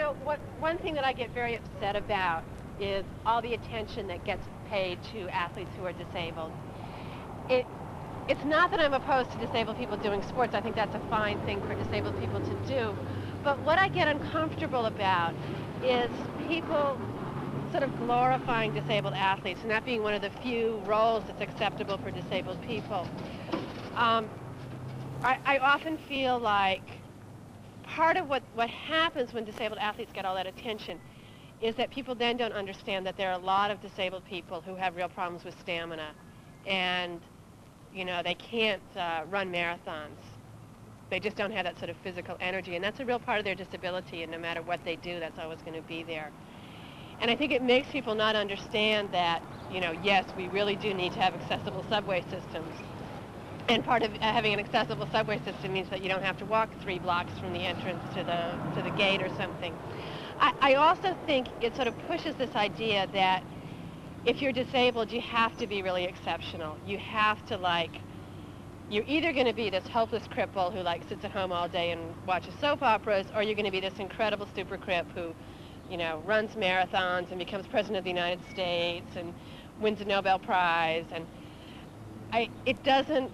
know, one thing that I get very upset about is all the attention that gets paid to athletes who are disabled. It's not that I'm opposed to disabled people doing sports. I think that's a fine thing for disabled people to do. But what I get uncomfortable about is people sort of glorifying disabled athletes, and that being one of the few roles that's acceptable for disabled people. I often feel like part of what happens when disabled athletes get all that attention is that people then don't understand that there are a lot of disabled people who have real problems with stamina, and you know, they can't run marathons. They just don't have that sort of physical energy, and that's a real part of their disability, and no matter what they do, that's always going to be there. And I think it makes people not understand that, you know, yes, we really do need to have accessible subway systems. And part of having an accessible subway system means that you don't have to walk 3 blocks from the entrance to the gate or something. I also think it sort of pushes this idea that if you're disabled, you have to be really exceptional. You have to, like, you're either going to be this hopeless cripple who, like, sits at home all day and watches soap operas, or you're going to be this incredible super crip who, you know, runs marathons and becomes president of the United States and wins a Nobel Prize. And it doesn't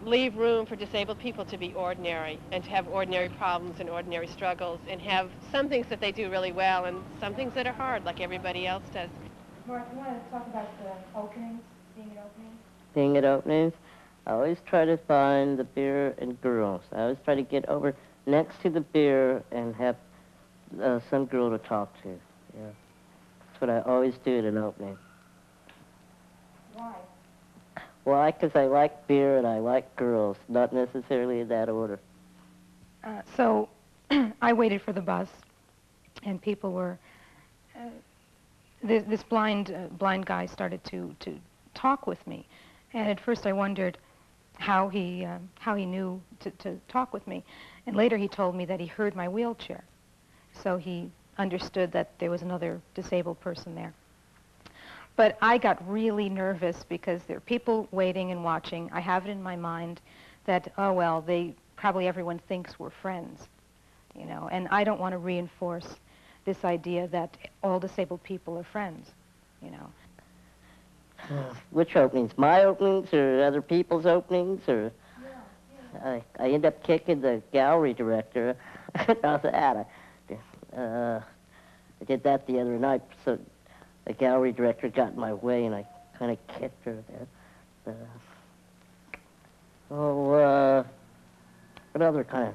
leave room for disabled people to be ordinary and to have ordinary problems and ordinary struggles and have some things that they do really well and some things that are hard like everybody else does. Mark, you want to talk about the openings, being at openings? Being at openings, I always try to find the beer and girls. I always try to get over next to the beer and have some girl to talk to. Yeah, that's what I always do at an opening. Why? Why? Because I like beer and I like girls, not necessarily in that order. So I waited for the bus, and people were. This blind guy started to talk with me, and at first I wondered how he knew to talk with me, and later he told me that he heard my wheelchair, so he understood that there was another disabled person there. But I got really nervous because there are people waiting and watching. I have it in my mind that, oh well, probably everyone thinks we're friends, you know, and I don't want to reinforce this idea that all disabled people are friends, you know. Which openings? My openings or other people's openings? Or Yeah. I end up kicking the gallery director. Not that. I did that the other night. So the gallery director got in my way, and I kind of kicked her there. What other kind of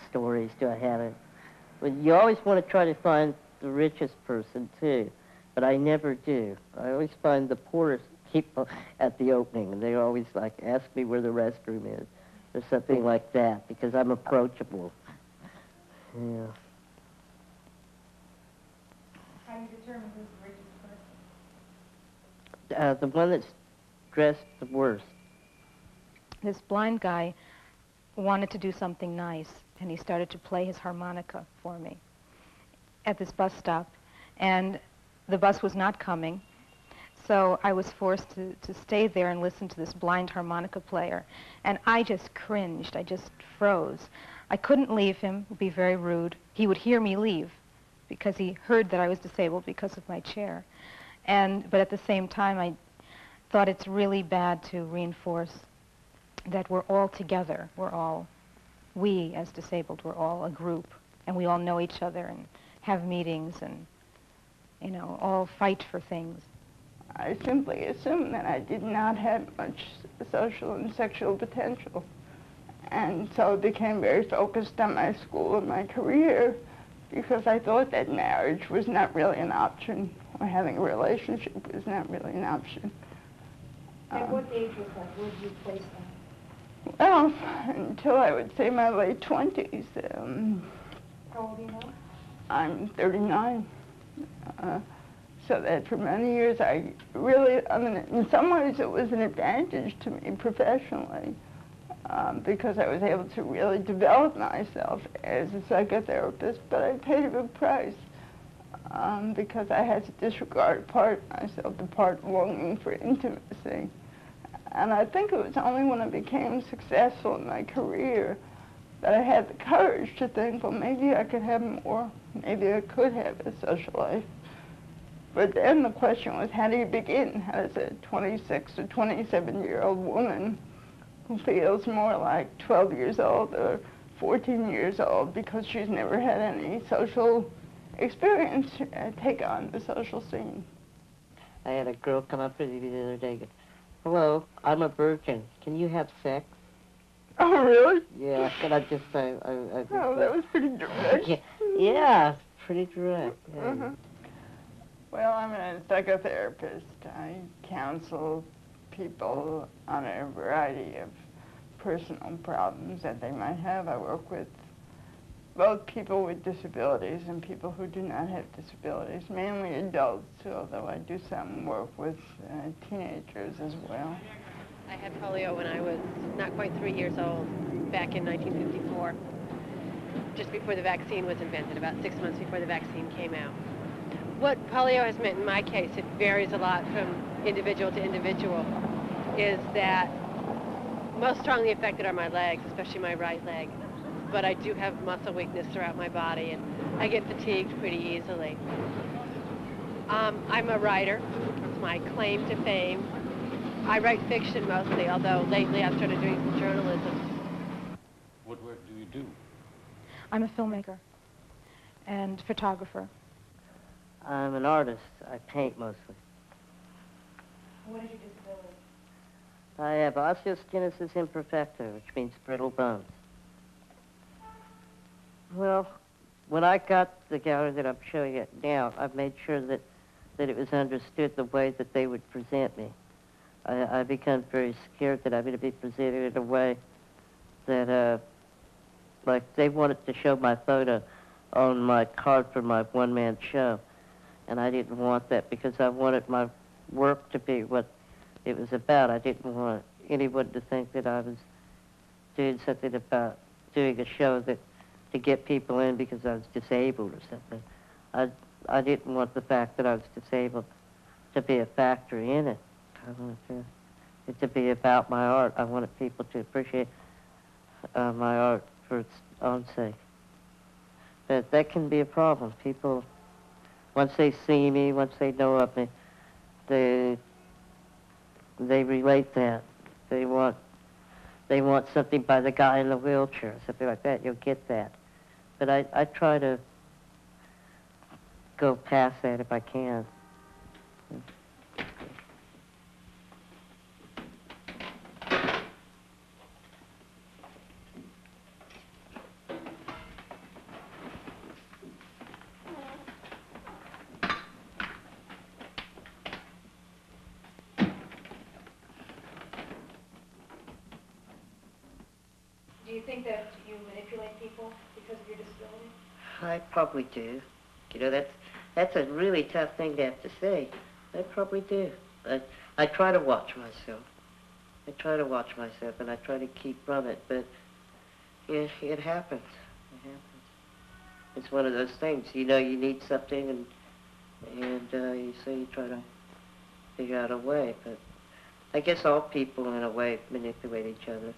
stories do I have? Well, you always want to try to find the richest person, too, but I never do. I always find the poorest people at the opening, and they always, like, ask me where the restroom is, or something like that, because I'm approachable. Yeah. How do you determine who's the richest person? The one that's dressed the worst. This blind guy wanted to do something nice, and he started to play his harmonica for me at this bus stop, and the bus was not coming, so I was forced to stay there and listen to this blind harmonica player, and I just cringed. I just froze. I couldn't leave him. It would be very rude. He would hear me leave because he heard that I was disabled because of my chair, but at the same time I thought it's really bad to reinforce that we're all together. We as disabled, we're all a group, and we all know each other and have meetings and, you know, all fight for things. I simply assumed that I did not have much social and sexual potential, and so I became very focused on my school and my career because I thought that marriage was not really an option, or having a relationship was not really an option. At what age was that? Where did you place that? Well, until I would say my late 20s. How old are you now? I'm 39. So that for many years I mean, in some ways it was an advantage to me professionally because I was able to really develop myself as a psychotherapist, but I paid a big price because I had to disregard a part of myself, the part longing for intimacy. And I think it was only when I became successful in my career that I had the courage to think, well, maybe I could have more. Maybe I could have a social life. But then the question was, how do you begin? How does a 26 or 27-year-old woman who feels more like 12 years old or 14 years old because she's never had any social experience take on the social scene? I had a girl come up to me the other day and go, hello, I'm a virgin. Can you have sex? Oh, really? Yeah, and I just say, I just, Oh, that was pretty direct. yeah, pretty direct. Yeah. Uh-huh. Well, I'm a psychotherapist. I counsel people on a variety of personal problems that they might have. I work with both people with disabilities and people who do not have disabilities, mainly adults, although I do some work with teenagers as well. I had polio when I was not quite 3 years old, back in 1954, just before the vaccine was invented, about 6 months before the vaccine came out. What polio has meant in my case, it varies a lot from individual to individual, is that most strongly affected are my legs, especially my right leg. But I do have muscle weakness throughout my body, and I get fatigued pretty easily. I'm a writer. It's my claim to fame. I write fiction mostly, although lately I've started doing some journalism. What work do you do? I'm a filmmaker and photographer. I'm an artist. I paint mostly. What is your disability? I have osteogenesis imperfecta, which means brittle bones. Well, when I got the gallery that I'm showing it now, I've made sure that it was understood the way that they would present me. I become very scared that I'm going to be presented in a way that, like they wanted to show my photo on my card for my one-man show, and I didn't want that because I wanted my work to be what it was about. I didn't want anyone to think that I was doing something about doing a show that to get people in because I was disabled or something. I didn't want the fact that I was disabled to be a factor in it. I wanted it to be about my art. I wanted people to appreciate my art for its own sake. But that can be a problem. People, once they see me, once they know of me, they relate that. They want something by the guy in the wheelchair, something like that. You'll get that. But I try to go past that if I can. Do you think that you manipulate people because of your disability? I probably do. You know, that's a really tough thing to have to say. I probably do. I try to watch myself. I try to watch myself, and I try to keep from it, but it happens. It happens. It's one of those things. You know you need something, and you try to figure out a way, but I guess all people, in a way, manipulate each other.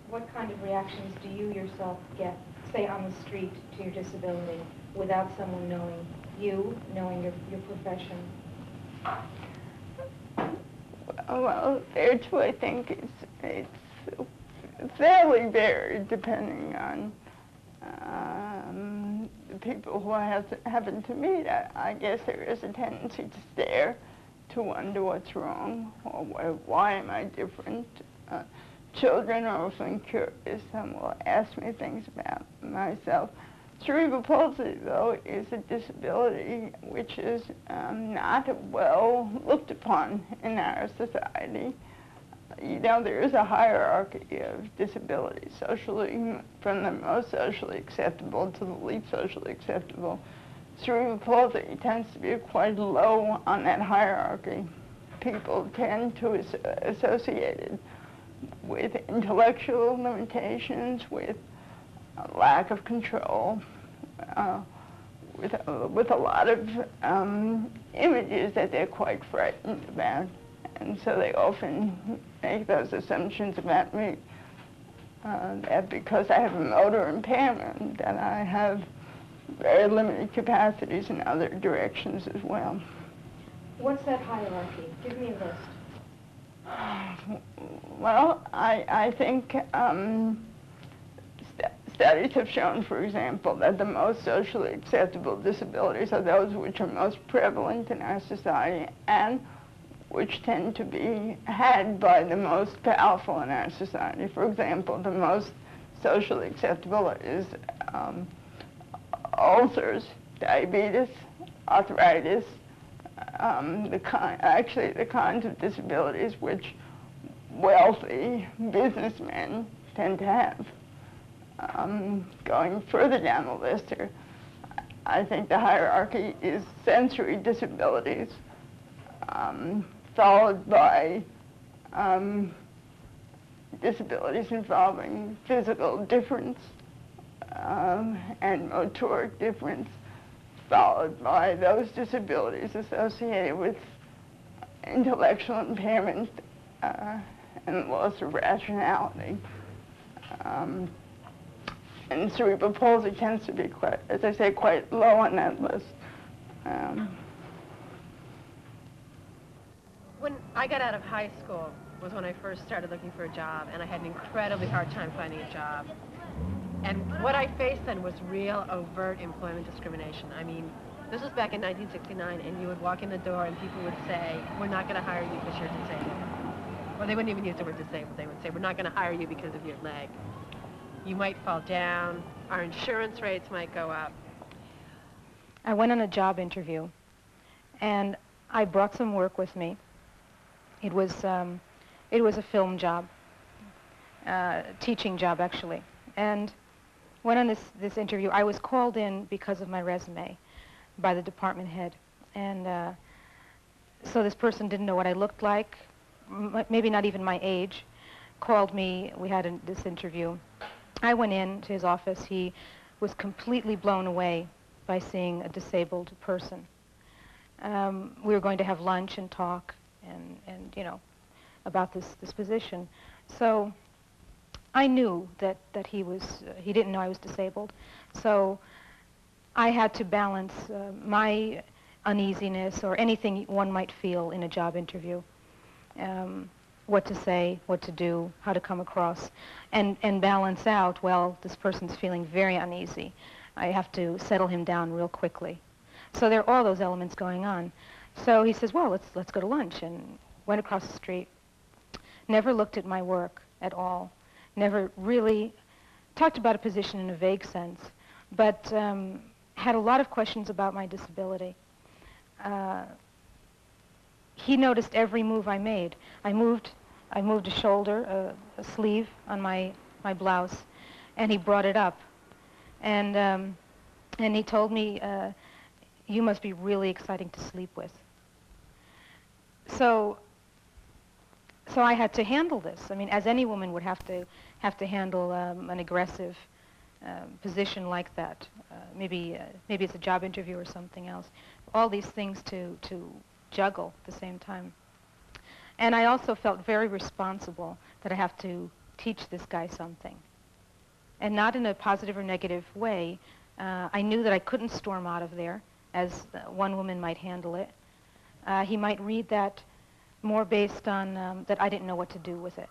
What kind of reactions do you yourself get, say on the street, to your disability without someone knowing you, knowing your profession? Well, there too, I think it's fairly varied depending on the people who I happen to meet. I guess there is a tendency to stare, to wonder what's wrong, or why am I different. Children are often curious and will ask me things about myself. Cerebral palsy, though, is a disability which is not well looked upon in our society. You know, there is a hierarchy of disabilities socially, from the most socially acceptable to the least socially acceptable. Cerebral palsy tends to be quite low on that hierarchy. People tend to associate it with intellectual limitations, with a lack of control, with a lot of images that they're quite frightened about. And so they often make those assumptions about me. that because I have a motor impairment, that I have very limited capacities in other directions as well. What's that hierarchy? Give me a list. Well, I think studies have shown, for example, that the most socially acceptable disabilities are those which are most prevalent in our society and which tend to be had by the most powerful in our society. For example, the most socially acceptable is ulcers, diabetes, arthritis, the kinds of disabilities which wealthy businessmen tend to have. Going further down the list here, I think the hierarchy is sensory disabilities, followed by disabilities involving physical difference and motoric difference, followed by those disabilities associated with intellectual impairment and loss of rationality. And cerebral palsy tends to be quite, as I say, quite low on that list. When I got out of high school was when I first started looking for a job, and I had an incredibly hard time finding a job. And what I faced then was real overt employment discrimination. I mean, this was back in 1969, and you would walk in the door and people would say, we're not going to hire you because you're disabled. Or they wouldn't even use the word disabled. They would say, we're not going to hire you because of your leg. You might fall down. Our insurance rates might go up. I went on a job interview, and I brought some work with me. It was a film job, teaching job actually, and went on this interview. I was called in because of my resume by the department head, and so this person didn't know what I looked like, maybe not even my age, called me. We had this interview. I went in to his office. He was completely blown away by seeing a disabled person. We were going to have lunch and talk and you know, about this position. So I knew that he didn't know I was disabled. So I had to balance my uneasiness or anything one might feel in a job interview. What to say, what to do, how to come across, and balance out, well, this person's feeling very uneasy. I have to settle him down real quickly. So there are all those elements going on. So he says, well, let's go to lunch, and went across the street. Never looked at my work at all. Never really talked about a position in a vague sense, but had a lot of questions about my disability. He noticed every move I made. I moved a shoulder, a sleeve on my blouse, and he brought it up. And he told me, you must be really exciting to sleep with. So I had to handle this. I mean, as any woman would have to handle an aggressive position like that. Maybe it's a job interview or something else. All these things to juggle at the same time. And I also felt very responsible that I have to teach this guy something. And not in a positive or negative way. I knew that I couldn't storm out of there, as one woman might handle it. He might read that more based on that I didn't know what to do with it.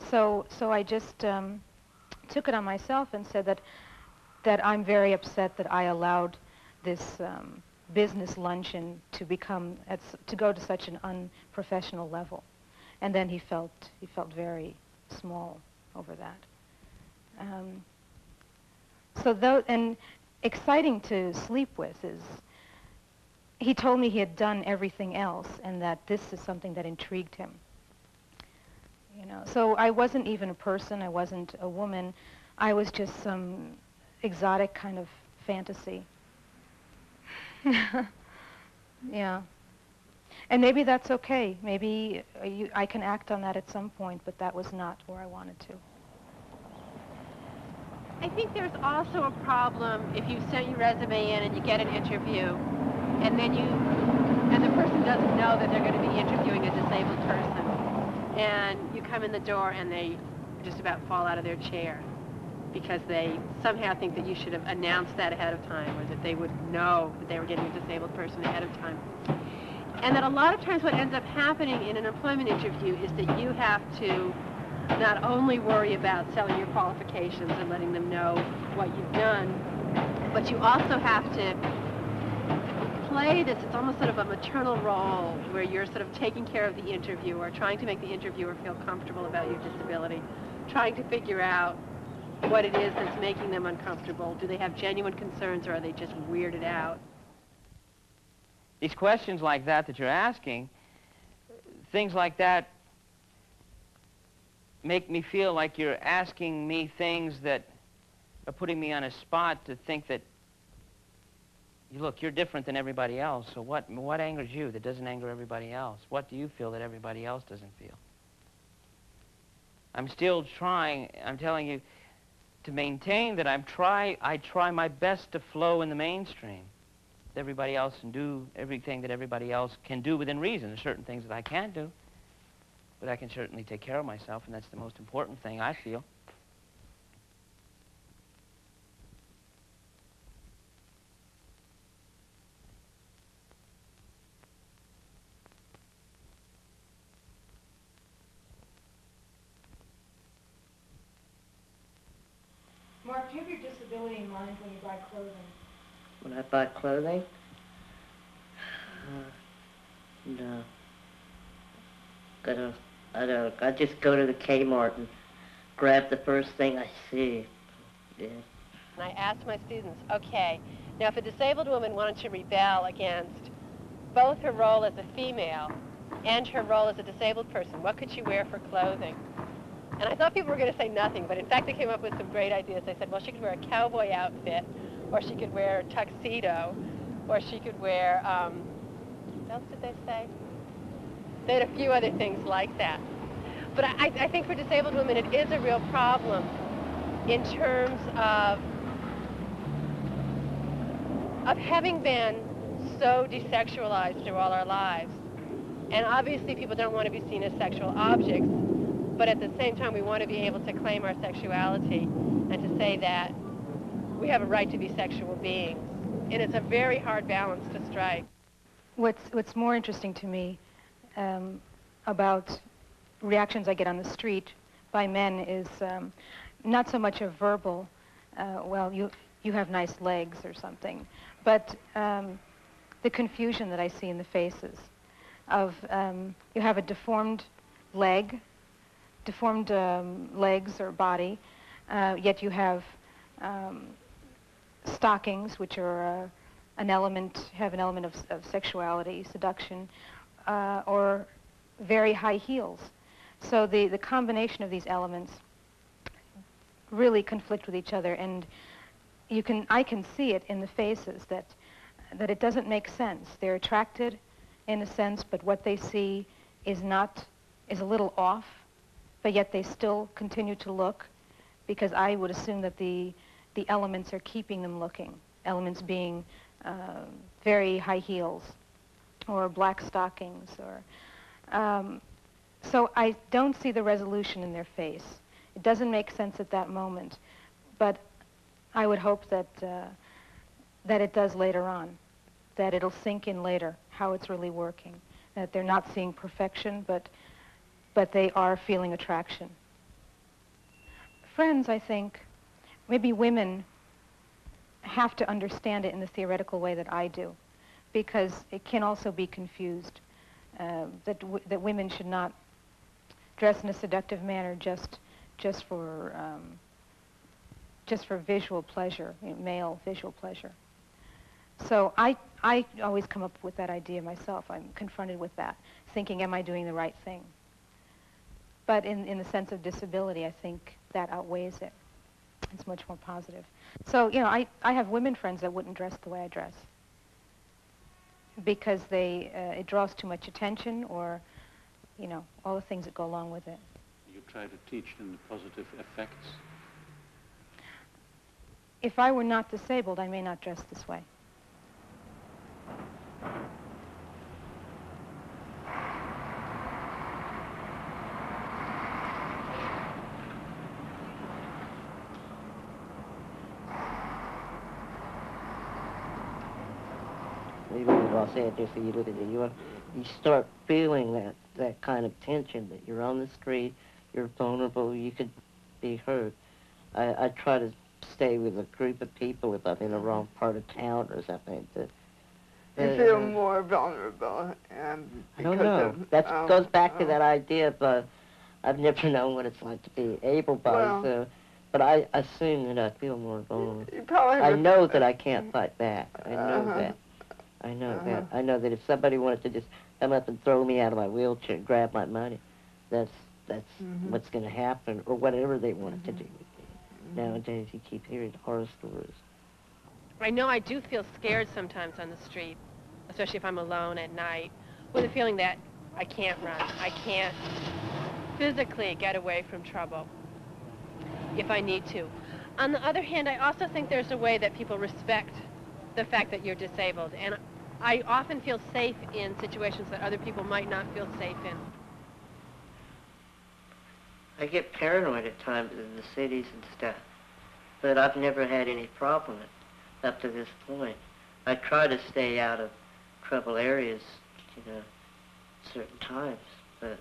So I just took it on myself and said that I'm very upset that I allowed this business luncheon to go to such an unprofessional level. And then he felt very small over that. And exciting to sleep with is, he told me he had done everything else and that this is something that intrigued him. You know, so I wasn't even a person, I wasn't a woman, I was just some exotic kind of fantasy. Yeah. And maybe that's okay. Maybe I can act on that at some point, but that was not where I wanted to. I think there's also a problem if you sent your resume in and you get an interview, and then the person doesn't know that they're going to be interviewing a disabled person, and you come in the door and they just about fall out of their chair because they somehow think that you should have announced that ahead of time, or that they would know that they were getting a disabled person ahead of time. And that a lot of times what ends up happening in an employment interview is that you have to not only worry about selling your qualifications and letting them know what you've done, but you also have to play this, it's almost sort of a maternal role where you're sort of taking care of the interviewer, trying to make the interviewer feel comfortable about your disability, trying to figure out what it is that's making them uncomfortable. Do they have genuine concerns, or are they just weirded out? These questions like that you're asking, things like that make me feel like you're asking me things that are putting me on a spot to think that, look, you're different than everybody else, so what angers you that doesn't anger everybody else? What do you feel that everybody else doesn't feel? I'm still trying, I'm telling you, to maintain that I try my best to flow in the mainstream. Everybody else and do everything that everybody else can do within reason. There's certain things that I can't do, but I can certainly take care of myself, and that's the most important thing, I feel. Mark, do you have your disability in mind when you buy clothing? When I buy clothing? No. I don't. I just go to the Kmart and grab the first thing I see. Yeah. And I asked my students, okay, now if a disabled woman wanted to rebel against both her role as a female and her role as a disabled person, what could she wear for clothing? And I thought people were going to say nothing, but in fact they came up with some great ideas. They said, well, she could wear a cowboy outfit, or she could wear a tuxedo, or she could wear, what else did they say? They had a few other things like that. But I think for disabled women it is a real problem in terms of having been so desexualized through all our lives. And obviously people don't want to be seen as sexual objects, but at the same time we want to be able to claim our sexuality and to say that we have a right to be sexual beings. And it's a very hard balance to strike. What's more interesting to me about reactions I get on the street by men is not so much a verbal, well, you have nice legs or something, but the confusion that I see in the faces of you have a deformed leg, deformed legs or body, yet you have stockings, which are have an element of sexuality, seduction, or very high heels. So the combination of these elements really conflict with each other, and I can see it in the faces that it doesn't make sense. They're attracted in a sense, but what they see is a little off, but yet they still continue to look, because I would assume that the elements are keeping them looking. Elements being very high heels or black stockings, or so I don't see the resolution in their face. It doesn't make sense at that moment, but I would hope that it does later on, that it'll sink in later how it's really working, that they're not seeing perfection, but they are feeling attraction. Friends, I think, maybe women have to understand it in the theoretical way that I do, because it can also be confused, that women should not dress in a seductive manner just for visual pleasure, male visual pleasure. So I always come up with that idea myself. I'm confronted with that, thinking, am I doing the right thing? But in the sense of disability, I think that outweighs it. It's much more positive. So, I have women friends that wouldn't dress the way I dress because it draws too much attention, or, all the things that go along with it. You try to teach them the positive effects? If I were not disabled, I may not dress this way. you live in Los Angeles or you live in New York, you start feeling that kind of tension, that you're on the street, you're vulnerable, you could be hurt. I try to stay with a group of people if I'm in the wrong part of town or something. You feel more vulnerable I don't know. That goes back to that idea of I've never known what it's like to be able-bodied, so, but I assume that I feel more vulnerable. I know that I can't fight back. I know that. I know that. I know that if somebody wanted to just come up and throw me out of my wheelchair and grab my money, that's what's going to happen, or whatever they wanted to do with me. Nowadays, you keep hearing horror stories. I know I do feel scared sometimes on the street, especially if I'm alone at night, with a feeling that I can't run. I can't physically get away from trouble if I need to. On the other hand, I also think there's a way that people respect the fact that you're disabled, and I often feel safe in situations that other people might not feel safe in. I get paranoid at times in the cities and stuff, but I've never had any problem up to this point. I try to stay out of trouble areas, certain times, but,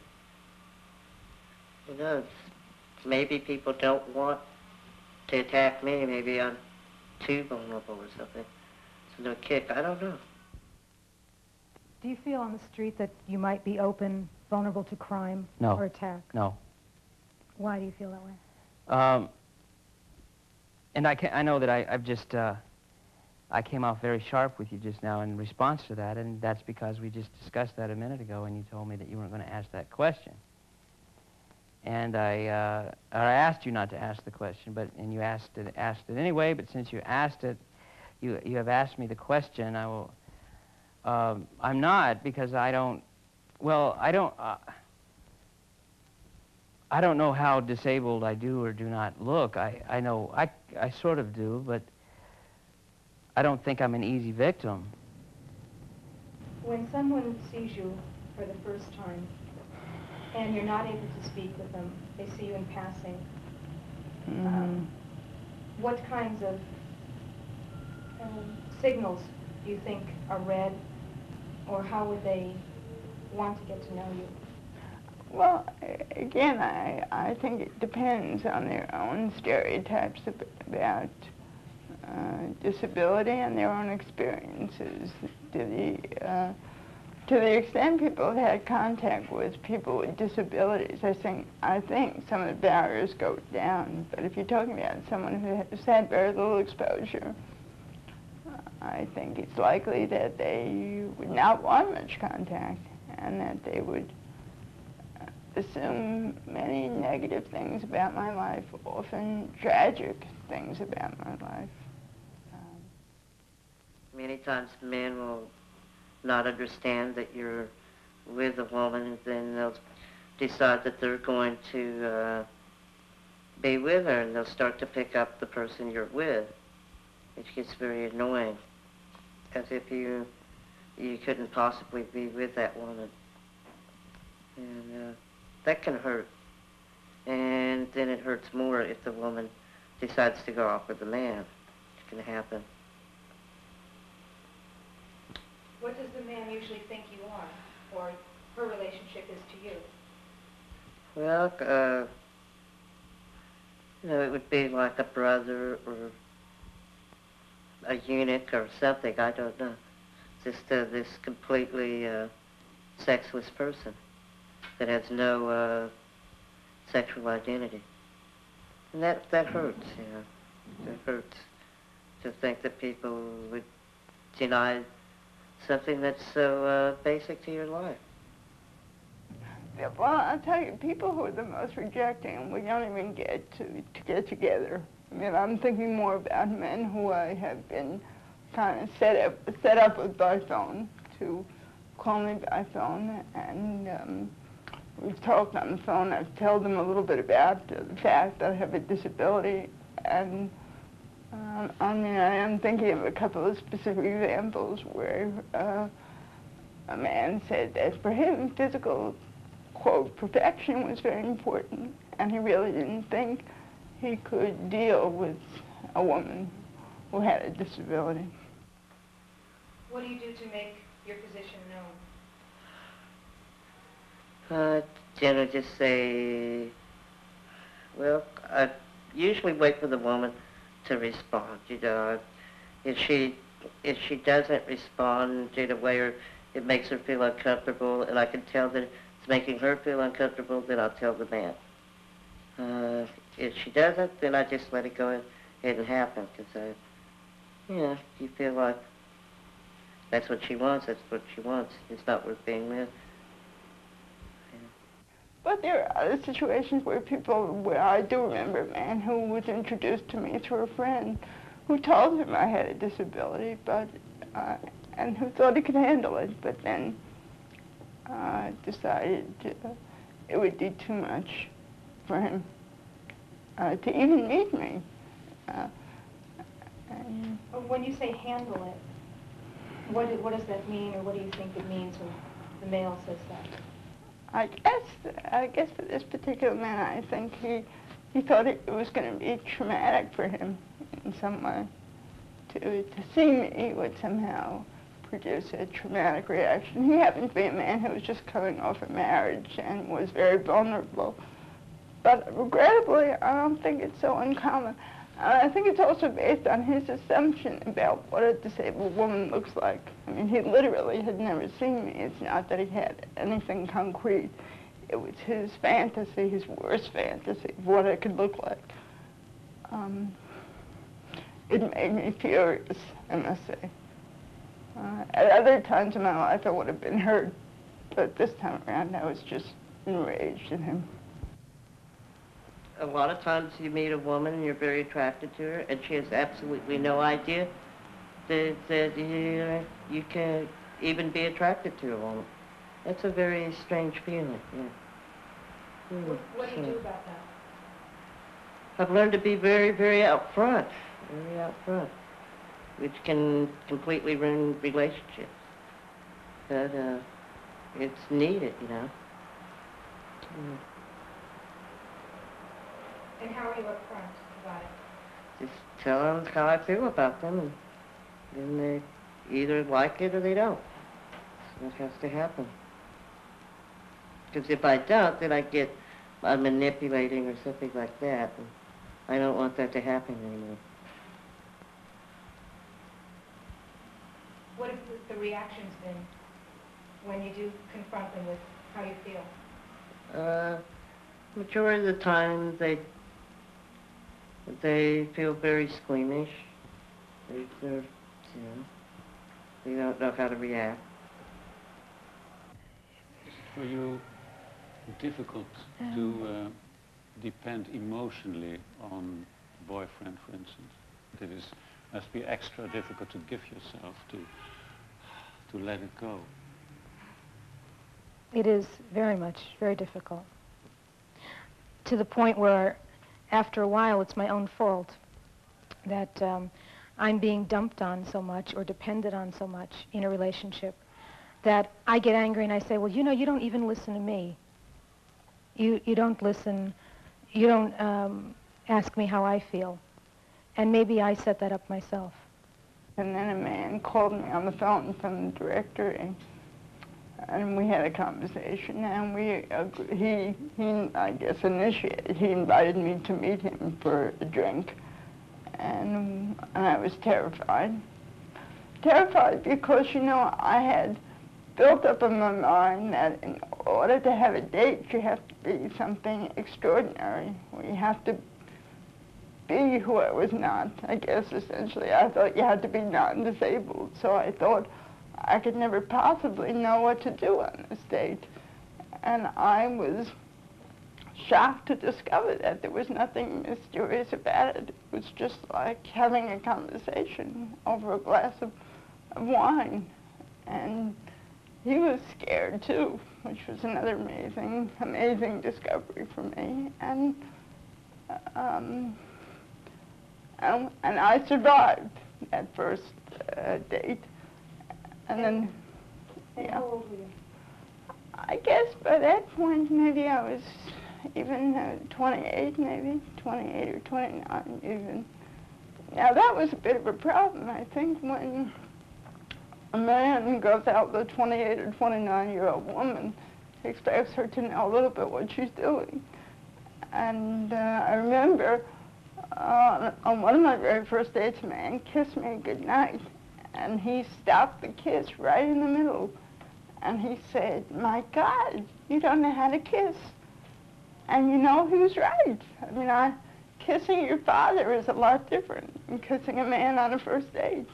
maybe people don't want to attack me. Maybe I'm too vulnerable or something. It's no kick. I don't know. Do you feel on the street that you might be open, vulnerable to crime or attack? No. Why do you feel that way? And I know that I've just, I came off very sharp with you just now in response to that, and that's because we just discussed that a minute ago, and you told me that you weren't going to ask that question. And I asked you not to ask the question, and you asked it anyway, but since you asked it, you have asked me the question, I will, I'm not, because I don't know how disabled I do or do not look. I know I sort of do, but I don't think I'm an easy victim. When someone sees you for the first time and you're not able to speak with them, they see you in passing, what kinds of signals do you think are read, or how would they want to get to know you? Well, again, I think it depends on their own stereotypes about disability and their own experiences. To the extent people have had contact with people with disabilities, I think some of the barriers go down. But if you're talking about someone who has had very little exposure, I think it's likely that they would not want much contact, and that they would assume many negative things about my life, often tragic things about my life. Many times men will not understand that you're with a woman, and then they'll decide that they're going to be with her, and they'll start to pick up the person you're with, which gets very annoying, as if you couldn't possibly be with that woman. And that can hurt. And then it hurts more if the woman decides to go off with the man. It can happen. What does the man usually think you are, or her relationship is to you? Well, it would be like a brother or a eunuch or something, I don't know. Just this completely sexless person that has no sexual identity. And that hurts, That hurts to think that people would deny something that's so basic to your life. Yeah, well, I'll tell you, people who are the most rejecting, we don't even get to get together. I mean, I'm thinking more about men who I have been kind of set up with by phone to call me by phone, and we've talked on the phone. I've told them a little bit about the fact that I have a disability, and I mean, I am thinking of a couple of specific examples where a man said that for him, physical, quote, perfection was very important, and he really didn't think he could deal with a woman who had a disability. What do you do to make your position known? Just say, well, I usually wait for the woman to respond. If she doesn't respond in a way it makes her feel uncomfortable, and I can tell that it's making her feel uncomfortable, then I'll tell the man. If she doesn't, then I just let it go ahead and happen, because you feel like that's what she wants. That's what she wants. It's not worth being with. But there are other situations where I do remember a man who was introduced to me through a friend who told him I had a disability, and who thought he could handle it, but then decided it would be too much for him to even meet me. When you say handle it, what does that mean, or what do you think it means when the male says that? I guess for this particular man, I think he thought it was going to be traumatic for him in some way. To see me would somehow produce a traumatic reaction. He happened to be a man who was just coming off a marriage and was very vulnerable. But regrettably, I don't think it's so uncommon. I think it's also based on his assumption about what a disabled woman looks like. I mean, he literally had never seen me. It's not that he had anything concrete. It was his fantasy, his worst fantasy of what it could look like. It made me furious, I must say. At other times in my life, I would have been hurt, but this time around, I was just enraged at him. A lot of times you meet a woman and you're very attracted to her, and she has absolutely no idea that you can even be attracted to a woman. That's a very strange feeling, yeah. What do you do about that? I've learned to be very, very out front, which can completely ruin relationships. But it's needed, And how are you upfront about it? Just tell them how I feel about them, and then they either like it or they don't. So that has to happen. Because if I don't, then I get manipulating or something like that, and I don't want that to happen anymore. What have the reactions been when you do confront them with how you feel? Majority of the time, they feel very squeamish. They don't know how to react. Is it for you difficult to depend emotionally on a boyfriend, for instance? It must be extra difficult to give yourself to let it go. It is very difficult. To the point where, after a while, it's my own fault that I'm being dumped on so much or depended on so much in a relationship that I get angry and I say, well, you don't even listen to me. You don't listen, you don't ask me how I feel. And maybe I set that up myself. And then a man called me on the phone from the directory, and we had a conversation, and he I guess initiated, he invited me to meet him for a drink, and I was terrified. Terrified because, I had built up in my mind that in order to have a date, you have to be something extraordinary, or you have to be who I was not, I guess, essentially. I thought you had to be non-disabled, so I thought I could never possibly know what to do on this date. And I was shocked to discover that there was nothing mysterious about it. It was just like having a conversation over a glass of wine. And he was scared too, which was another amazing discovery for me. And I survived that first date. And then, how old were you? I guess by that point, maybe I was even 28, maybe, 28 or 29 even. Now, that was a bit of a problem, I think, when a man goes out with a 28 or 29-year-old woman, he expects her to know a little bit what she's doing. And I remember on one of my very first dates, a man kissed me goodnight, and he stopped the kiss right in the middle. And he said, "My God, you don't know how to kiss." And you know, he was right. I mean, kissing your father is a lot different than kissing a man on a first date.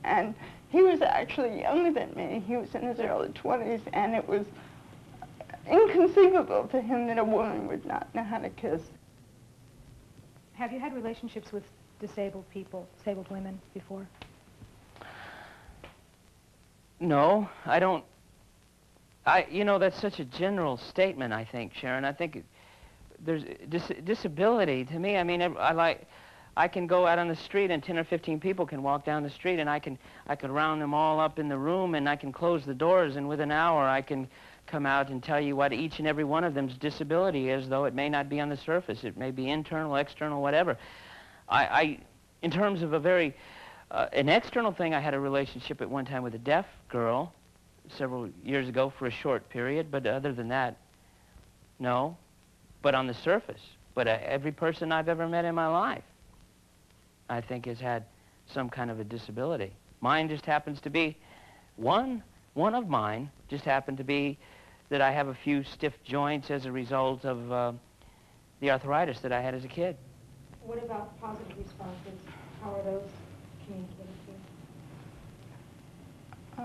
And he was actually younger than me. He was in his early 20s, and it was inconceivable to him that a woman would not know how to kiss. Have you had relationships with disabled people, disabled women before? No, I don't. You know, that's such a general statement, I think, Sharon. I think there's disability to me. I mean, I can go out on the street and 10 or 15 people can walk down the street, and I can round them all up in the room, and I can close the doors, and within an hour I can come out and tell you what each and every one of them's disability is, though it may not be on the surface. It may be internal, external, whatever. In terms of a very an external thing, I had a relationship at one time with a deaf girl several years ago for a short period, but other than that, no. But on the surface, but every person I've ever met in my life, I think, has had some kind of a disability. Mine just happens to be, one of mine just happened to be that I have a few stiff joints as a result of the arthritis that I had as a kid. What about positive responses? How are those communicated to you?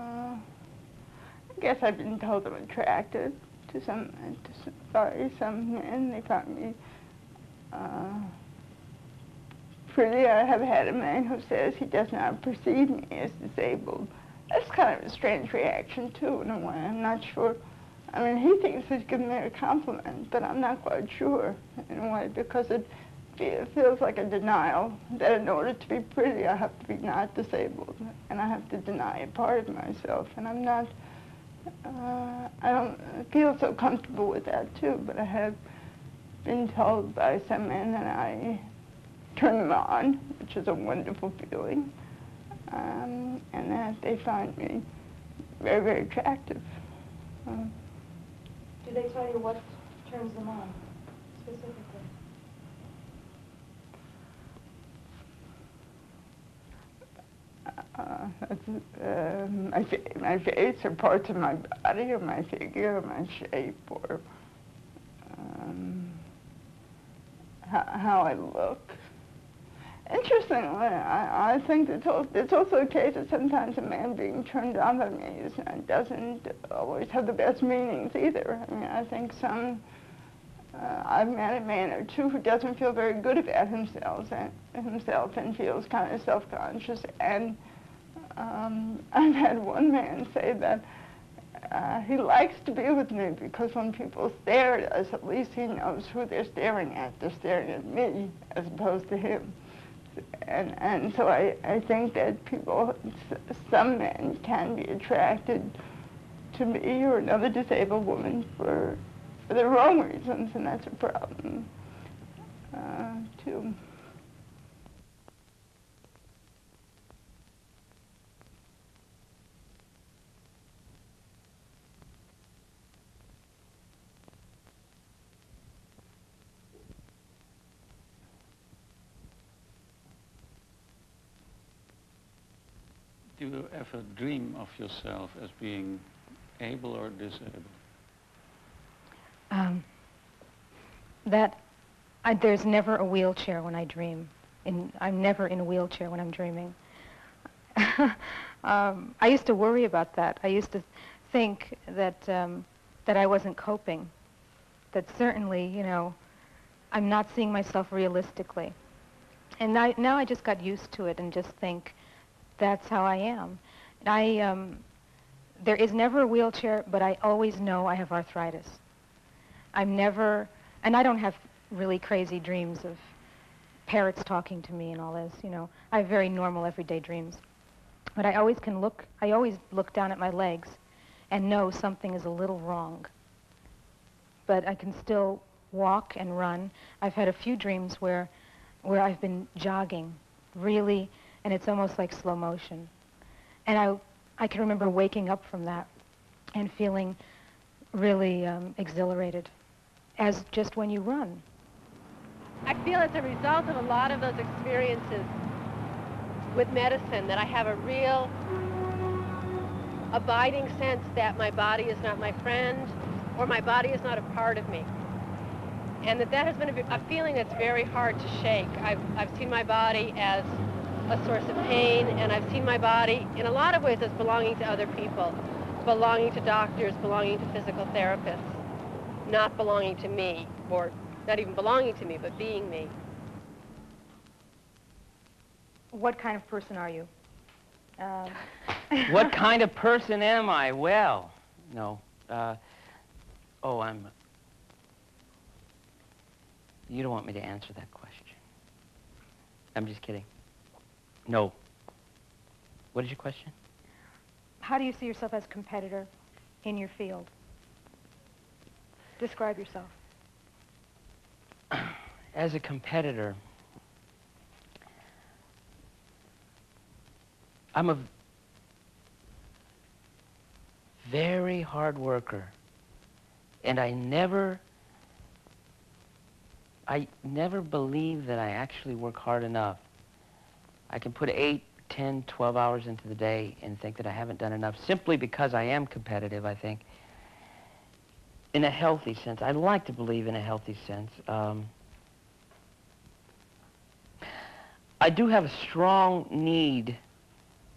I guess I've been told I'm attractive to some men. They find me pretty. I have had a man who says he does not perceive me as disabled. That's kind of a strange reaction, too, in a way. I'm not sure. I mean, he thinks he's giving me a compliment, but I'm not quite sure, in a way, because it feels like a denial that in order to be pretty, I have to be not disabled, and I have to deny a part of myself, and I'm not, I don't feel so comfortable with that, too, but I have been told by some men that I turn them on, which is a wonderful feeling, and that they find me very, very attractive. Do they tell you what turns them on, specifically? My face, or parts of my body, or my figure, or my shape, or how I look. Interestingly, I think it's also a case that sometimes a man being turned on by me doesn't always have the best meanings either. I mean, I think I've met a man or two who doesn't feel very good about himself and feels kind of self-conscious. And I've had one man say that he likes to be with me because when people stare at us, at least he knows who they're staring at. They're staring at me as opposed to him. And so I think that some men can be attracted to me or another disabled woman for the wrong reasons, and that's a problem, too. Do you ever dream of yourself as being able or disabled? There's never a wheelchair when I dream. I'm never in a wheelchair when I'm dreaming. I used to worry about that. I used to think that that I wasn't coping. That certainly, you know, I'm not seeing myself realistically. And now I just got used to it and just think that's how I am. There is never a wheelchair, but I always know I have arthritis. And I don't have really crazy dreams of parrots talking to me and all this, you know. I have very normal, everyday dreams. But I always look down at my legs and know something is a little wrong. But I can still walk and run. I've had a few dreams where I've been jogging, really, and it's almost like slow motion. And I can remember waking up from that and feeling really exhilarated, as just when you run. I feel as a result of a lot of those experiences with medicine that I have a real abiding sense that my body is not my friend or my body is not a part of me. And that has been a feeling that's very hard to shake. I've seen my body as a source of pain, and I've seen my body in a lot of ways as belonging to other people, belonging to doctors, belonging to physical therapists, not belonging to me, or not even belonging to me, but being me. What kind of person are you? What kind of person am I? Well, no. You don't want me to answer that question. I'm just kidding. No. What is your question? How do you see yourself as a competitor in your field? Describe yourself. As a competitor, I'm a very hard worker, and I never believe that I actually work hard enough. I can put 8, 10, 12 hours into the day and think that I haven't done enough simply because I am competitive, I think, in a healthy sense. I like to believe in a healthy sense. I do have a strong need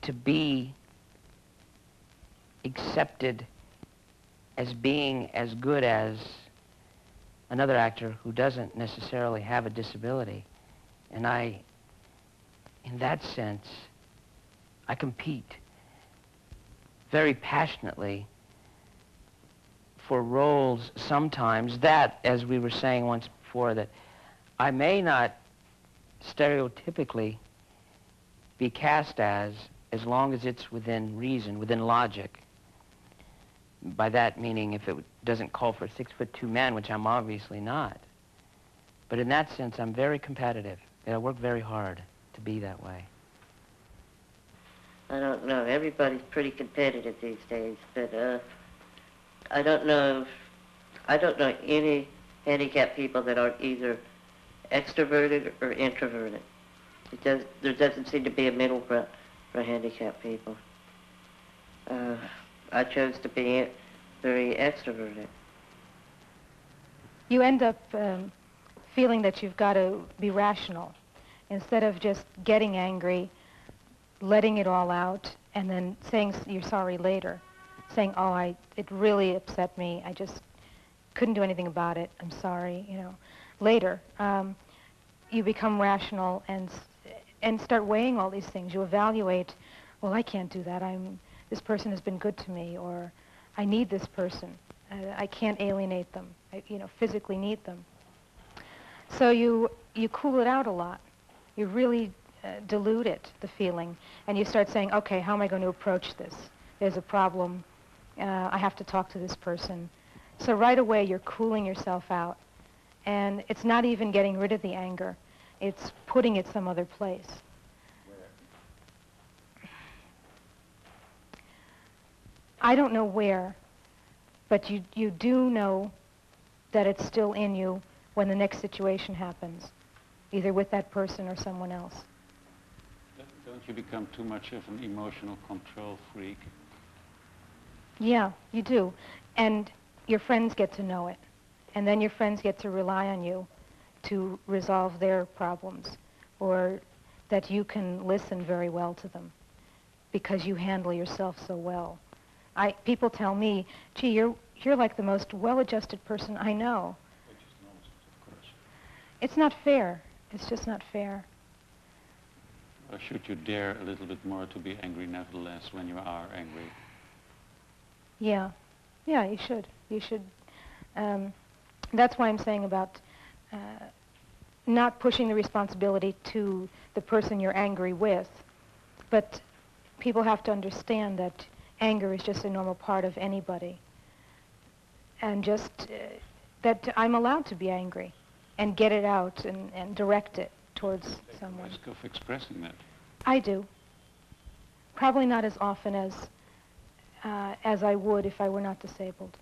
to be accepted as being as good as another actor who doesn't necessarily have a disability. And in that sense, I compete very passionately for roles sometimes that, as we were saying once before, that I may not stereotypically be cast as long as it's within reason, within logic. By that meaning if it doesn't call for a 6'2" man, which I'm obviously not. But in that sense, I'm very competitive, and I work very hard to be that way. I don't know. Everybody's pretty competitive these days, but I don't know any handicapped people that are either extroverted or introverted. There doesn't seem to be a middle ground for handicapped people. I chose to be very extroverted. You end up feeling that you've got to be rational. Instead of just getting angry, letting it all out, and then saying you're sorry later. Saying, oh, it really upset me. I just couldn't do anything about it. I'm sorry, you know. Later, you become rational and start weighing all these things. You evaluate, well, I can't do that. This person has been good to me, or I need this person. I can't alienate them. I physically need them. So you cool it out a lot. You really dilute it, the feeling, and you start saying, okay, how am I going to approach this? There's a problem. I have to talk to this person. So right away, you're cooling yourself out. And it's not even getting rid of the anger. It's putting it some other place. I don't know where, but you do know that it's still in you when the next situation happens, either with that person or someone else. Don't you become too much of an emotional control freak? Yeah, you do. And your friends get to know it. And then your friends get to rely on you to resolve their problems, or that you can listen very well to them because you handle yourself so well. People tell me, gee, you're like the most well-adjusted person I know. Which is nonsense, of course. It's not fair. It's just not fair. Or should you dare a little bit more to be angry nevertheless when you are angry? Yeah. Yeah, you should. You should. That's why I'm saying about not pushing the responsibility to the person you're angry with. But people have to understand that anger is just a normal part of anybody. And just that I'm allowed to be angry and get it out and direct it towards someone. Risk of expressing that. I do. Probably not as often as as I would if I were not disabled.